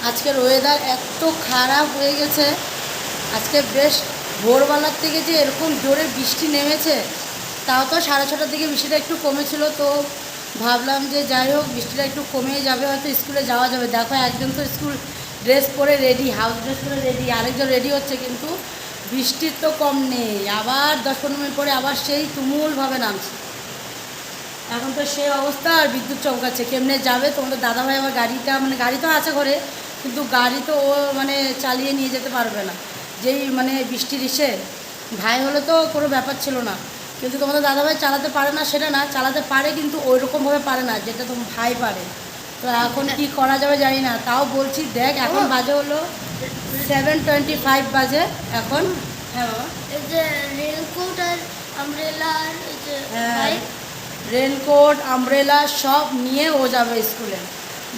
আজকের ওয়েদার এত খারাপ হয়ে গেছে। আজকে বেশ ভোরবেলার থেকে যে এরকম জোরে বৃষ্টি নেমেছে, তাও তো 6:30টার দিকে বৃষ্টিটা একটু কমেছিল। তো ভাবলাম যে যাই হোক বৃষ্টিটা একটু কমে যাবে, হয়তো স্কুলে যাওয়া যাবে। দেখো একজন তো স্কুল ড্রেস পরে রেডি, হাউস ড্রেস পরে রেডি, আরেকজন রেডি হচ্ছে, কিন্তু বৃষ্টির তো কম নেই। আবার 10-15 মিনিট পরে আবার সেই তুমুলভাবে নামছে। এখন তো সে অবস্থা, আর বিদ্যুৎ চমকাচ্ছে, কেমনে যাবে। তোমাদের দাদাভাই আবার গাড়িটা, মানে গাড়ি তো আছে ঘরে, কিন্তু গাড়ি তো ও মানে চালিয়ে নিয়ে যেতে পারবে না। যেই মানে বৃষ্টির ইসে, ভাই হলে তো কোনো ব্যাপার ছিল না, কিন্তু তোমাদের দাদাভাই চালাতে পারে না সেটা না, চালাতে পারে কিন্তু ওই রকমভাবে পারে না যেটা তোমার ভাই পারে। তো এখন কি করা যাবে জানি না। তাও বলছি দেখ, এখন বাজে হলো 7:25 বাজে এখন। হ্যাঁ বাবা, এই যে রেনকোট আর আমব্রেলা আর এই যে হ্যাঁ, রেনকোট আমব্রেলা সব নিয়ে ও যাবে স্কুলে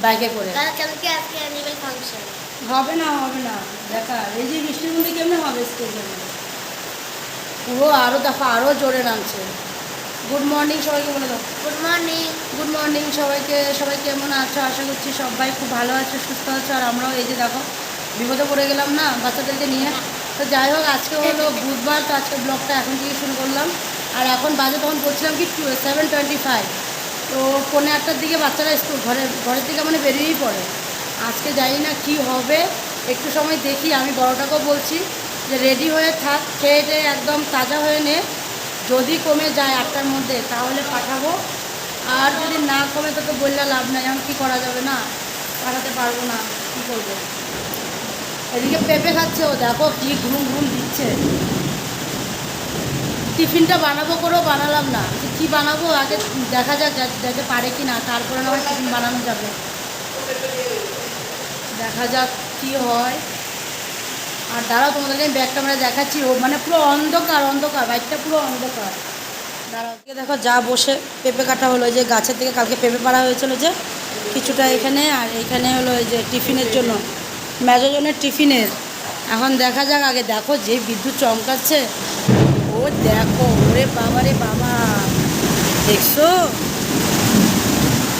বাইকে করে। কালকে আজকে অ্যানুয়াল ফাংশন হবে না, হবে না, দেখা এই যে বৃষ্টির মধ্যে কেমনে হবে স্কুল যাবে। পুরো আরও দেখো আরও জোরে নামছে। গুড মর্নিং সবাইকে বলে দাও। Good morning. গুড মর্নিং সবাইকে। সবাই কেমন আছো? আশা করছি সবাই খুব ভালো আছো, সুস্থ আছো। আর আমরাও এই যে দেখো বিপদে পড়ে গেলাম না বাচ্চাদেরকে নিয়ে। তো যাই হোক, আজকে হলো বুধবার, তো আজকে ব্লগটা এখন থেকে শুরু করলাম। আর এখন বাজে তখন বলছিলাম কি 7:25। তো 8:45 দিকে বাচ্চারা স্কুল ঘরের থেকে মানে বেরিয়েই পড়ে। আজকে জানি না কি হবে, একটু সময় দেখি। আমি বড়টাকেও বলছি যে রেডি হয়ে থাক, খেয়ে একদম তাজা হয়ে নে, যদি কমে যায় 8টার মধ্যে তাহলে পাঠাবো। আর যদি না কমে তো বললে লাভ নাই, এখন কী করা যাবে, না পাঠাতে পারবো না, কী করবো। এদিকে পেঁপে খাচ্ছে ও, দেখো কি ঘুম ঘুম দিচ্ছে। টিফিনটা বানাবো করেও বানালাম না, কি বানাবো আগে দেখা যাক, যাতে পারে কি না, তারপরে না হয় টিফিন বানানো যাবে। দেখা যাক কি হয়। আর দাঁড়াও, তোমাদেরকে আমি ব্যাক ক্যামেরা দেখাচ্ছি। ও মানে পুরো অন্ধকার অন্ধকার, বাইকটা পুরো অন্ধকার। দাঁড়াও, দেখো যা বসে পেঁপে কাটা হলো, যে গাছের থেকে কালকে পেঁপে পাড়া হয়েছিল, যে কিছুটা এখানে, আর এখানে হলো এই যে টিফিনের জন্য, মেজোজনের টিফিনের। এখন দেখা যাক, আগে দেখো যে বিদ্যুৎ চমকাচ্ছে, ও দেখো, ওরে বাবা রে বাবা, দেখছো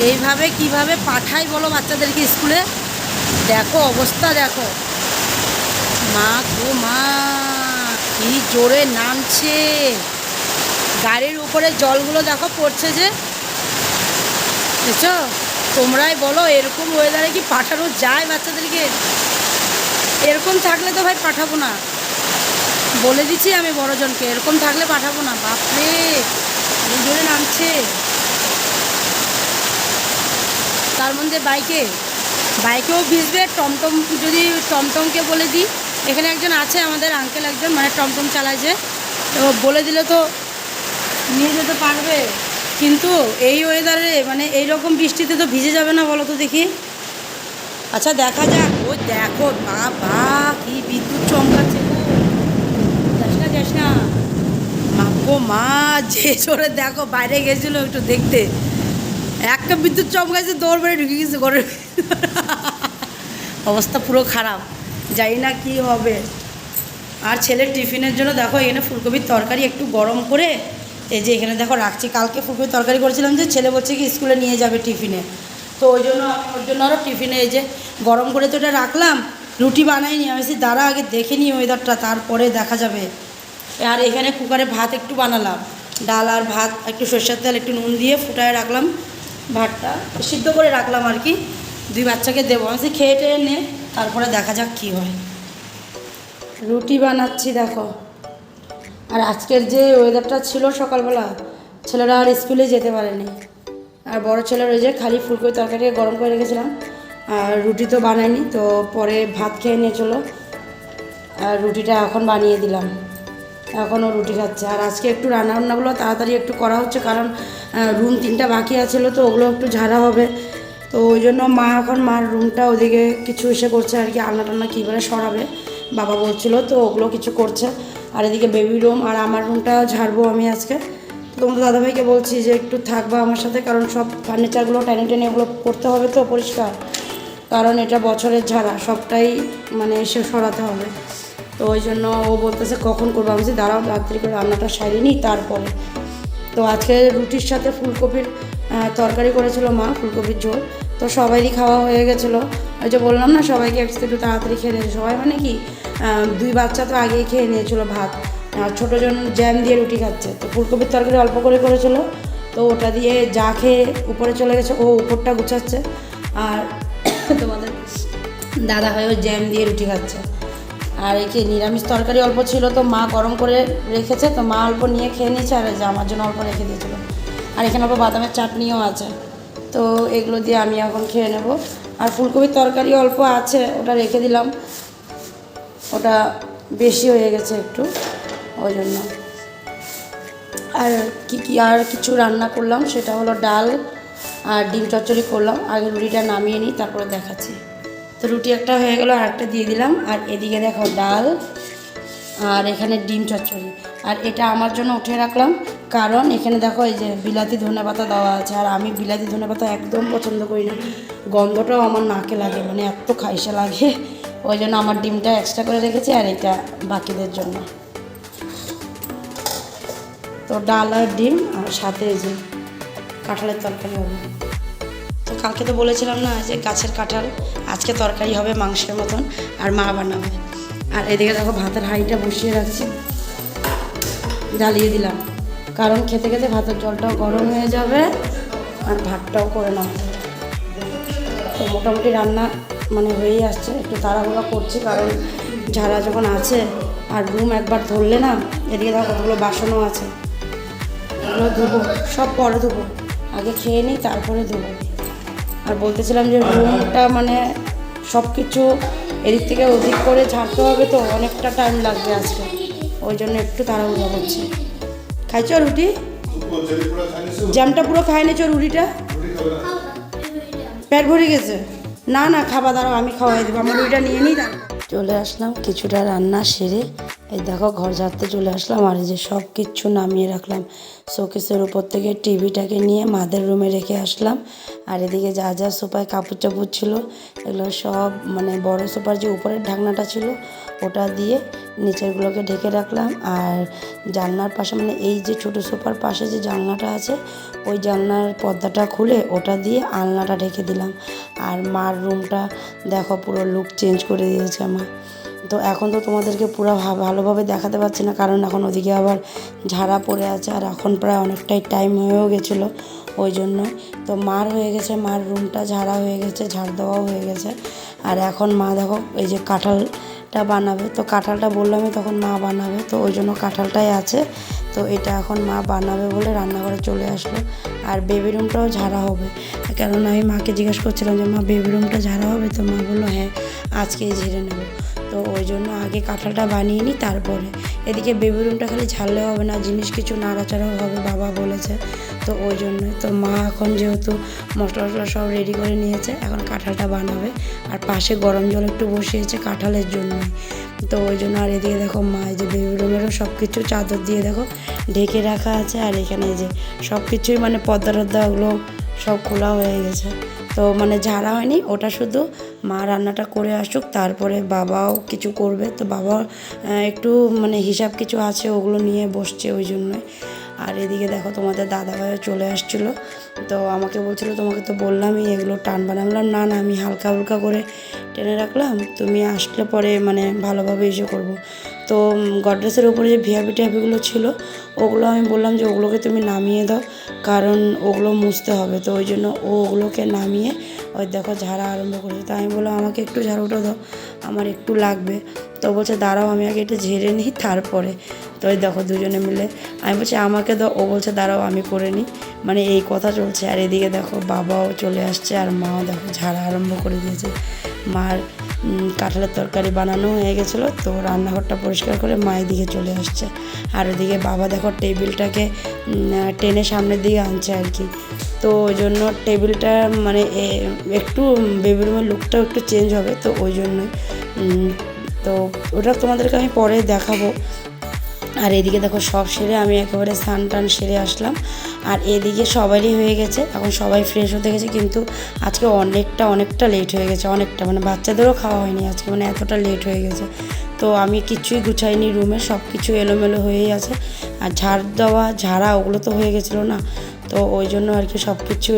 এইভাবে কিভাবে পাঠাই বলো বাচ্চাদেরকে স্কুলে। দেখো অবস্থা, দেখো মা গো মা, কি জোরে নামছে। গাড়ির উপরে জলগুলো দেখো পড়ছে, যে বুঝছো। তোমরাই বলো এরকম ওয়েদারে কি পাঠানো যায় বাচ্চাদেরকে? এরকম থাকলে তো ভাই পাঠাবো না, বলে দিচ্ছি আমি বড়জনকে, এরকম থাকলে পাঠাবো না। বাপরে এই জোরে নামছে, তার মধ্যে বাইকেও ভিজবে। টমটম, যদি টমটমকে বলে দিই, এখানে একজন আছে আমাদের আঙ্কেল, একজন মানে টমটম চালায়, যে তো বলে দিলে তো নিয়ে যেতে পারবে। কিন্তু এই ওয়েদারে মানে এই রকম বৃষ্টিতে তো ভিজে যাবে না বলো তো দেখি। আচ্ছা দেখা যাক। ও দেখো বাবা, কি বিদ্যুৎ চমকাচ্ছে গো, যাস না মা গো মা, যে জোরে দেখো বাইরে গেছিলো একটু দেখতে, একটা বিদ্যুৎ চমকাচ্ছে, দৌড় বেড়ে ঢুকে গেছে ঘরের। অবস্থা পুরো খারাপ, জানি না কি হবে। আর ছেলের টিফিনের জন্য দেখো এখানে ফুলকপির তরকারি একটু গরম করে, এই যে এখানে দেখো রাখছি। কালকে ফুলকপির তরকারি করেছিলাম, যে ছেলে বলছে কি স্কুলে নিয়ে যাবে টিফিনে, তো ওই জন্য ওর জন্য আরও টিফিনে এই যে গরম করে তো এটা রাখলাম। রুটি বানাইনি, আমি দাঁড়া আগে দেখে নিই ওয়েদারটা, তারপরে দেখা যাবে। আর এখানে কুকারে ভাত একটু বানালাম, ডাল আর ভাত, একটু সরষের তেল একটু নুন দিয়ে ফুটায় রাখলাম, ভাতটা সিদ্ধ করে রাখলাম আর কি। 2 বাচ্চাকে দেবো, আমি খেয়ে টেয়ে নে, তারপরে দেখা যাক কী হয়। রুটি বানাচ্ছি দেখো। আর আজকের যে ওয়েদারটা ছিল সকালবেলা, ছেলেরা আর স্কুলে যেতে পারেনি। আর বড় ছেলের ওই যে খালি ফুলকপি তরকারি গরম করে রেখেছিলাম, আর রুটি তো বানাইনি, তো পরে ভাত খেয়ে নিয়ে চলো। আর রুটিটা এখন বানিয়ে দিলাম, এখনও রুটি খাচ্ছে। আর আজকে একটু রান্নাবান্নাগুলো তাড়াতাড়ি একটু করা হচ্ছে, কারণ রুম 3টা বাকি আছিল, তো ওগুলো একটু ঝাড়া হবে। তো ওই জন্য মা এখন মার রুমটা ওদিকে কিছু এসে করছে আর কি, আলনা টালনা কী করে সরাবে বাবা বলছিল, তো ওগুলো কিছু করছে। আর এদিকে বেবি রুম আর আমার রুমটা ঝাড়বো আমি আজকে। তো তোমাদের দাদাভাইকে বলছি যে একটু থাকবা আমার সাথে, কারণ সব ফার্নিচারগুলো টেনে টেনে এগুলো করতে হবে তো পরিষ্কার, কারণ এটা বছরের ঝাড়া, সবটাই মানে এসে সরাতে হবে। তো ওই জন্য ও বলতেছে কখন করবো, আমি দাঁড়াও রাত্রি করে রান্নাটা সারিয়ে নিই তারপরে। তো আজকে রুটির সাথে ফুলকপির তরকারি করেছিল মা, ফুলকপির ঝোল। তো সবারই খাওয়া হয়ে গেছিলো। ওই যে বললাম না সবাইকে একটু তাড়াতাড়ি খেয়ে নিয়েছে সবাই, মানে কি 2 বাচ্চা তো আগেই খেয়ে নিয়েছিলো ভাত, আর ছোটো জন জ্যাম দিয়ে রুটি খাচ্ছে। তো ফুলকপির তরকারি অল্প করে করেছিল, তো ওটা দিয়ে যা খেয়ে উপরে চলে গেছে, ও উপরটা গুছাচ্ছে। আর তোমাদের দাদা ভাই ও জ্যাম দিয়ে রুটি খাচ্ছে। আর একে নিরামিষ তরকারি অল্প ছিল, তো মা গরম করে রেখেছে, তো মা অল্প নিয়ে খেয়ে নিয়েছে, আর যে আমার জন্য অল্প রেখে দিয়েছিলো। আর এখানে অল্প বাদামের চাটনিও আছে, তো এগুলো দিয়ে আমি এখন খেয়ে নেব। আর ফুলকপির তরকারি অল্প আছে, ওটা রেখে দিলাম, ওটা বেশি হয়ে গেছে একটু, ওই জন্য। আর আর কিছু রান্না করলাম, সেটা হলো ডাল আর ডিম চচ্চড়ি করলাম। আগে রুটিটা নামিয়ে নিই, তারপরে দেখাচ্ছি। তো রুটি একটা হয়ে গেল, আর একটা দিয়ে দিলাম। আর এদিকে দেখো ডাল, আর এখানে ডিম চচ্চড়ি। আর এটা আমার জন্য উঠে রাখলাম, কারণ এখানে দেখো এই যে বিলাতি ধনেপাতা দেওয়া আছে, আর আমি বিলাতি ধনেপাতা একদম পছন্দ করি না, গন্ধটাও আমার নাকে লাগে, মানে এত খাইসা লাগে। ওই জন্য আমার ডিমটা এক্সট্রা করে রেখেছি, আর এটা বাকিদের জন্য। তো ডাল আর ডিম, আর সাথে এই যে কাঁঠালের তরকারি হবে। তো কালকে তো বলেছিলাম না যে গাছের কাঁঠাল, আজকে তরকারি হবে মাংসের মতন, আর মা বানাবে। আর এদিকে দেখো ভাতের হাঁড়িটা বসিয়ে রাখছি, জ্বালিয়ে দিলাম, কারণ খেতে খেতে ভাতের জলটাও গরম হয়ে যাবে, আর ভাতটাও করে নেওয়া যাবে। তো মোটামুটি রান্না মানে হয়েই আসছে, একটু তাড়াহুড়া করছি, কারণ ঝাড়া যখন আছে, আর রুম একবার ধরলে না, এদিকে দেখো কতগুলো বাসনও আছে, এগুলো ধুবো, সব পরে ধুবো, আগে খেয়ে নিই তারপরে ধুবো। আর বলতেছিলাম যে রুমটা মানে সব কিছু এদিক থেকে ওদিক করে ঝাড়তে হবে, তো অনেকটা টাইম লাগবে আজকে, ওই জন্য একটু তাড়াহুড়ো করছি। খাইছো রুটি? জ্যামটা পুরো খাই নিয়েছো রুটিটা? পেট ভরে গেছে? না না, খাবা, দাঁড়াও আমি খাওয়াই দেবো, আমার রুটিটা নিয়ে নিই। চলে আসলাম কিছুটা রান্না সেরে, এই দেখো ঘর ঝাড়তে চলে আসলাম। আর এই যে সব কিছু নামিয়ে রাখলাম, শোকেসের উপর থেকে টিভিটাকে নিয়ে মাদের রুমে রেখে আসলাম। আর এদিকে যা যা সোফায় কাপড় চাপড় ছিল, এগুলো সব মানে বড় সোফার যে উপরের ঢাকনাটা ছিল ওটা দিয়ে নিচেরগুলোকে ঢেকে রাখলাম। আর জানলার পাশে মানে এই যে ছোটো সোফার পাশে যে জানলাটা আছে, ওই জানলার পর্দাটা খুলে ওটা দিয়ে আলনাটা ঢেকে দিলাম। আর মার রুমটা দেখো পুরো লুক চেঞ্জ করে দিয়েছে আমার। তো এখন তো তোমাদেরকে পুরো ভালোভাবে দেখাতে পারছি না, কারণ এখন ওদিকে আবার ঝাড়া পড়ে আছে, আর এখন প্রায় অনেকটাই টাইম হয়েও গেছিলো, ওই জন্যই। তো মার হয়ে গেছে, মার রুমটা ঝাড়া হয়ে গেছে, ঝাড় দেওয়াও হয়ে গেছে। আর এখন মা দেখো এই যে কাঁঠালটা বানাবে, তো কাঁঠালটা বললামই তখন মা বানাবে, তো ওই জন্য কাঁঠালটাই আছে। তো এটা এখন মা বানাবে বলে রান্নাঘরে চলে আসলো। আর বেবি রুমটাও ঝাড়া হবে, কেননা আমি মাকে জিজ্ঞেস করছিলাম যে মা বেবি রুমটা ঝাড়া হবে, তো মা বললো হ্যাঁ আজকেই ঝেড়ে নেবো। তো ওই জন্য আগে কাঁঠালটা বানিয়ে নিই, তারপরে এদিকে বেবি রুমটা খালি ঝাড়লে হবে না, জিনিস কিছু নাড়াচাড়াও হবে বাবা বলেছে, তো ওই জন্যই। তো মা এখন যেহেতু মশলা টশলা সব রেডি করে নিয়েছে, এখন কাঁঠালটা বানাবে। আর পাশে গরম জল একটু বসিয়েছে কাঁঠালের জন্যই, তো ওই জন্য। আর এদিকে দেখো মা এই যে বেবি রুমেরও সব কিছু চাদর দিয়ে দেখো ঢেকে রাখা আছে। আর এখানে এই যে সব কিছুই মানে পর্দা টর্দা ওগুলো সব খোলা হয়ে গেছে, তো মানে ঝাড়া হয়নি, ওটা শুধু মা রান্নাটা করে আসুক, তারপরে বাবাও কিছু করবে। তো বাবা একটু মানে হিসাব কিছু আছে, ওগুলো নিয়ে বসছে, ওই জন্যই। আর এদিকে দেখো তোমাদের দাদাভাইও চলে আসছিলো, তো আমাকে বলছিলো তোমাকে তো বললামই এগুলো টানবা না। বললাম না না, আমি হালকা হালকা করে টেনে রাখলাম, তুমি আসলে পরে মানে ভালোভাবে ইসে করবো। তো গডরেজের উপরে যে ভিআইপি টিআইপিগুলো ছিল, ওগুলো আমি বললাম যে ওগুলোকে তুমি নামিয়ে দাও, কারণ ওগুলো মুছতে হবে। তো ওই জন্য ওগুলোকে নামিয়ে ওই দেখো ঝাড়া আরম্ভ করেছে। তো আমি বললাম আমাকে একটু ঝাড়ুটা দাও, আমার একটু লাগবে। তো বলছে দাঁড়াও আমি আগে এটা ঝেড়ে নিই তারপরে। তো ওই দেখো দুজনে মিলে, আমি বলছি আমাকে দাও, ও বলছে দাঁড়াও আমি করে নিই, মানে এই কথা চলছে। আর এদিকে দেখো বাবাও চলে আসছে, আর মাও দেখো ঝাড়া আরম্ভ করে দিয়েছে। মার কাঁঠালের তরকারি বানানো হয়ে গেছিলো, তো রান্নাঘরটা পরিষ্কার করে মায়ের দিকে চলে আসছে। আর ওদিকে বাবা দেখো টেবিলটাকে টেনে সামনের দিকে আনছে আর কি। তো ওই জন্য টেবিলটা মানে একটু বেবি রুমের লুকটাও একটু চেঞ্জ হবে, তো ওই জন্যই। তো ওটা তোমাদেরকে আমি পরে দেখাবো। আর এদিকে দেখো সব সেরে আমি একেবারে স্নান টান সেরে আসলাম। আর এদিকে সবারই হয়ে গেছে, এখন সবাই ফ্রেশ হতে গেছে, কিন্তু আজকে অনেকটা লেট হয়ে গেছে, অনেকটা মানে বাচ্চাদেরও খাওয়া হয়নি আজকে, মানে এতটা লেট হয়ে গেছে। তো আমি কিছুই গুছাইনি, রুমে সব কিছু এলোমেলো হয়েই আছে। আর ঝাড় দেওয়া ঝাড়া ওগুলো তো হয়ে গেছিলো না, তো ওই জন্য আর কি সব কিছু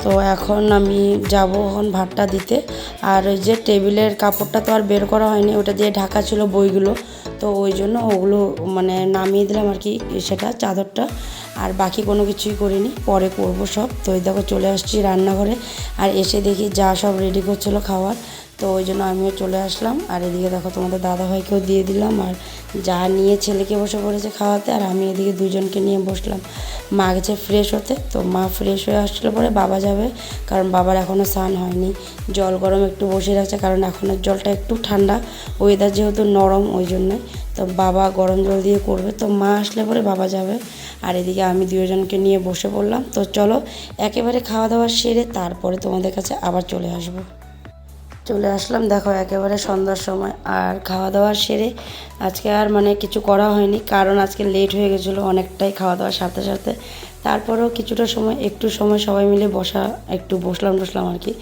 তো এখন আমি যাব এখন ভাতটা দিতে। আর ওই যে টেবিলের কাপড়টা তো আর বের করা হয়নি, ওটা দিয়ে ঢাকা ছিল বইগুলো, তো ওই জন্য ওগুলো মানে নামিয়ে দিলাম আর কি, সেটা চাদরটা। আর বাকি কোনো কিছুই করিনি, পরে করব সব। তো ওই দেখো চলে আসছি রান্নাঘরে, আর এসে দেখি যা সব রেডি করছিলো খাওয়ার, তো ওই জন্য আমিও চলে আসলাম। আর এদিকে দেখো তোমাদের দাদাভাইকেও দিয়ে দিলাম, আর যা নিয়ে ছেলেকে বসে পড়েছে খাওয়াতে, আর আমি এদিকে দুজনকে নিয়ে বসলাম। মা গেছে ফ্রেশ হতে, তো মা ফ্রেশ হয়ে আসলে পরে বাবা যাবে, কারণ বাবার এখনও স্নান হয়নি। জল গরম একটু বসিয়ে রাখছে, কারণ এখনের জলটা একটু ঠান্ডা, ওয়েদার যেহেতু নরম ওই জন্যই। তো বাবা গরম জল দিয়ে করবে, তো মা আসলে পরে বাবা যাবে। আর এদিকে আমি দুজনকে নিয়ে বসে পড়লাম। তো চলো একেবারে খাওয়া দাওয়া সেরে তারপরে তোমাদের কাছে আবার চলে আসবো। চলে আসলাম দেখো একেবারে সন্ধ্যার সময়, আর খাওয়া দাওয়া সেরে আজকে আর মানে কিছু করা হয়নি, কারণ আজকে লেট হয়ে গেছিলো অনেকটাই খাওয়া দাওয়ার সাথে সাথে। তারপরেও কিছুটা সময় একটু সময় সবাই মিলে একটু বসলাম আর কি।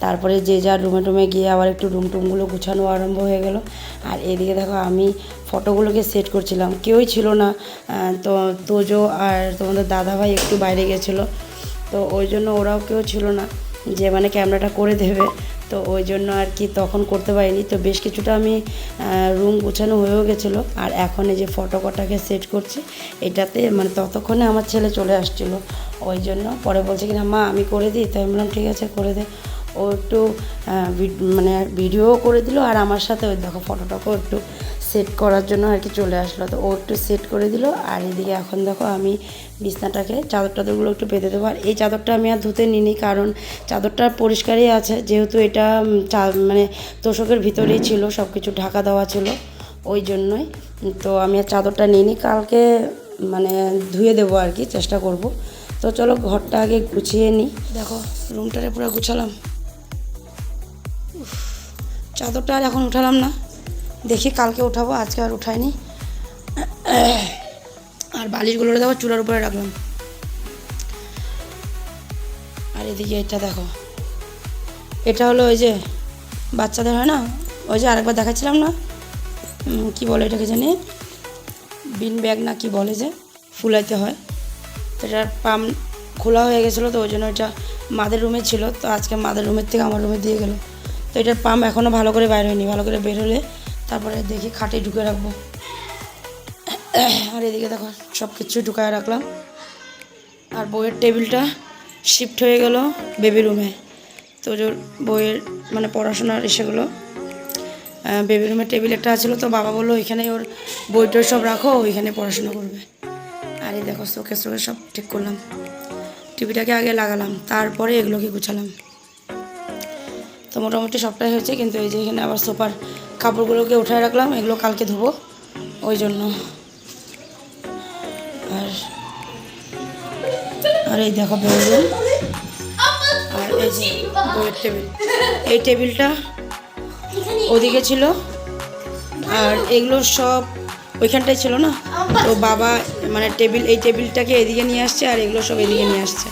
তারপরে যে যার রুমে গিয়ে আবার একটু রুমগুলো গুছানো আরম্ভ হয়ে গেল। আর এদিকে দেখো আমি ফটোগুলোকে সেট করছিলাম, কেউই ছিল না। তো তোজো আর তোমাদের দাদাভাই একটু বাইরে গেছিলো, তো ওই জন্য ওরাও কেউ ছিল না যে মানে ক্যামেরাটা করে দেবে, তো ওই জন্য আর কি তখন করতে পারিনি। তো বেশ কিছুটা আমি রুম গোছানো হয়েও গেছিলো, আর এখন এই যে ফটো কটাকে সেট করছি এটাতে, মানে ততক্ষণে আমার ছেলে চলে আসছিলো, ওই জন্য পরে বলছে কিনা মা আমি করে দিই, তাই বললাম ঠিক আছে করে দে। ও একটু মানে ভিডিও করে দিল, আর আমার সাথে ওই দেখো ফটোটাকেও একটু সেট করার জন্য আর কি চলে আসলো, তো ও একটু সেট করে দিল। আর এদিকে এখন দেখো আমি বিছনাটাকে চাদরগুলো একটু পেতে দেবো। আর এই চাদরটা আমি আর ধুতে নিইনি, কারণ চাদরটা পরিষ্কারই আছে, যেহেতু এটা মানে তোষকের ভিতরেই ছিল, সব কিছু ঢাকা দেওয়া ছিল, ওই জন্যই। তো আমি আর চাদরটা নিইনি, কালকে মানে ধুয়ে দেবো আর কি, চেষ্টা করব। তো চলো ঘরটা আগে গুছিয়ে নিই। দেখো রুমটারে পুরো গুছালাম, চাদরটা আর এখন উঠালাম না, দেখি কালকে উঠাবো, আজকে আর উঠাইনি। আর বালিশগুলো দেখো চুলার উপরে রাখলাম। আর এদিকে এটা দেখো, এটা হলো ওই যে বাচ্চাদের হয় না, ওই যে আরেকবার দেখাচ্ছিলাম না, কি বলে এটাকে জানি, বিন ব্যাগ না কি বলে, যে ফুলাইতে হয়। তো এটার পাম্প খোলা হয়ে গেছিলো, তো ওই জন্য এটা মাদের রুমে ছিল, তো আজকে মাদের রুমের থেকে আমার রুমে দিয়ে গেলো। তো এটার পাম্প এখনও ভালো করে বাইর হয়নি, ভালো করে বের হলে তারপরে দেখি খাটে ঢুকে রাখবো। আর এদিকে দেখো সব কিছু ঢুকায় রাখলাম। আর বইয়ের টেবিলটা শিফট হয়ে গেল বেবি রুমে, তো বইয়ের মানে পড়াশোনার এসেগুলো বেবি রুমের টেবিল একটা ছিল, তো বাবা বললো ওইখানে ওর বইটই সব রাখো, ওইখানে পড়াশোনা করবে। আর এই দেখো চোখে সব ঠিক করলাম, টিভিটাকে আগে লাগালাম, তারপরে এগুলোকে গুছালাম। তো মোটামুটি সবটাই হয়েছে, কিন্তু এই যে এখানে আবার সোফার কাপড়গুলোকে উঠায় রাখলাম, এগুলো কালকে ধুবো ওই জন্য। আর এই দেখো বেডরুম, আর এই যে বইয়ের টেবিল, এই টেবিলটা ওদিকে ছিল, আর এগুলো সব ওইখানটায় ছিল না, তো বাবা মানে এই টেবিলটাকে এদিকে নিয়ে আসছে, আর এগুলো সব এদিকে নিয়ে আসছে,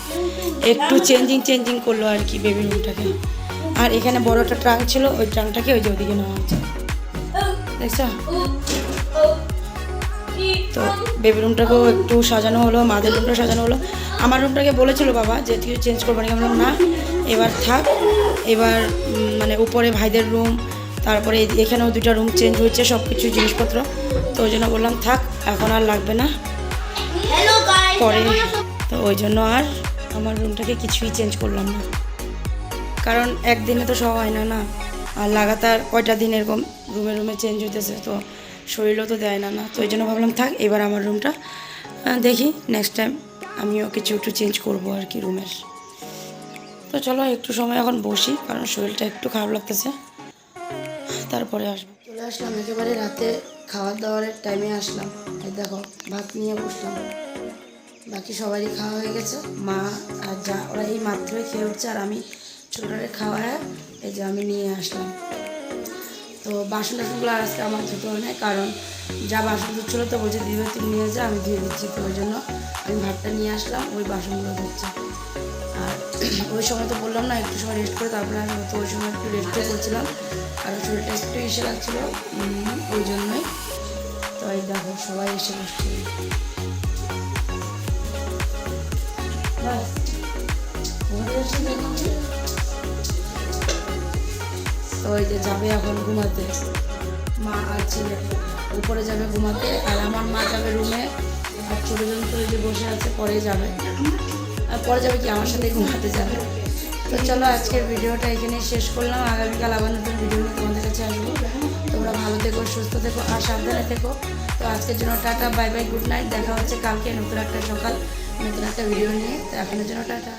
একটু চেঞ্জিং করলো আর কি বেবি রুমটাকে। আর এখানে বড় একটা ট্রাঙ্ক ছিল, ওই ট্রাঙ্কটাকে ওই যে ওদিকে নেওয়া হচ্ছে, দেখছো। তো বেবি রুমটাকেও একটু সাজানো হলো, মাদের রুমটা সাজানো হলো। আমার রুমটাকে বলেছিল বাবা যে তুই চেঞ্জ করবো না, বললাম না এবার থাক, এবার মানে উপরে ভাইদের রুম, তারপরে এখানেও 2টা রুম চেঞ্জ হয়েছে, সব কিছু জিনিসপত্র, তো ওই জন্য বললাম থাক এখন আর লাগবে না পরে। তো ওই জন্য আর আমার রুমটাকে কিছুই চেঞ্জ করলাম না, কারণ একদিনে তো সব হয় না, আর লাগাতার কয়টা দিন এরকম রুমে চেঞ্জ হইতেছে, তো শরীরও তো দেয় না, তো ওই জন্য ভাবলাম থাক এবার আমার রুমটা দেখি নেক্সট টাইম আমিও কিছু একটু চেঞ্জ করবো আর কি রুমের। তো চলো একটু সময় এখন বসি, কারণ শরীরটা একটু খারাপ লাগতেছে, তারপরে আসবো। চলে আসলাম একেবারে রাতে খাওয়ার দাওয়ারের টাইমে আসলাম, এই দেখো ভাত নিয়ে বসলাম, বাকি সবারই খাওয়া হয়ে গেছে, মা আর যা ওরা এই মাত্রই খেয়ে উঠছে, আর আমি ছোটরে খাওয়ায় এই যে আমি নিয়ে আসলাম। তো বাসন টাসনগুলো আর আজকে আমার ধুতে হয় না, কারণ যা বাসন ধুচ্ছিলো তো বলছে দিদি তুমি নিয়ে যা, আমি ধুয়ে দিচ্ছি, তো ওই জন্য আমি ভাতটা নিয়ে আসলাম, ওই বাসনগুলো ধুচ্ছে। আর ওই সময় তো বললাম না একটু সময় রেস্ট করে তারপরে আমি, তো ওই সময় একটু রেস্টও করছিলাম, আর শরীরটা একটু এসে লাগছিলো ওই জন্যই। তো এই দেখো সবাই এসে বসছে, তো এই যে যাবে এখন ঘুমাতে, মা আর ছেলে উপরে যাবে ঘুমাতে, আর আমার মা যাবে রুমে, আর ছোটোজন তো এই যে বসে আছে, পরে যাবে। আর পরে যাবে কি আমার সাথে ঘুমাতে যাবে। তো চলো আজকের ভিডিওটা এখানে শেষ করলাম। আগামীকাল আবার নতুন ভিডিও নিয়ে তোমাদের কাছে আসবো। তোমরা ভালো থেকো, সুস্থ থেকো আর সাবধানে থেকো। তো আজকের জন্য tata, bye bye, good night. দেখা হচ্ছে কালকে নতুন একটা সকাল নতুন একটা ভিডিও নিয়ে। তো এখনের জন্য টাটা।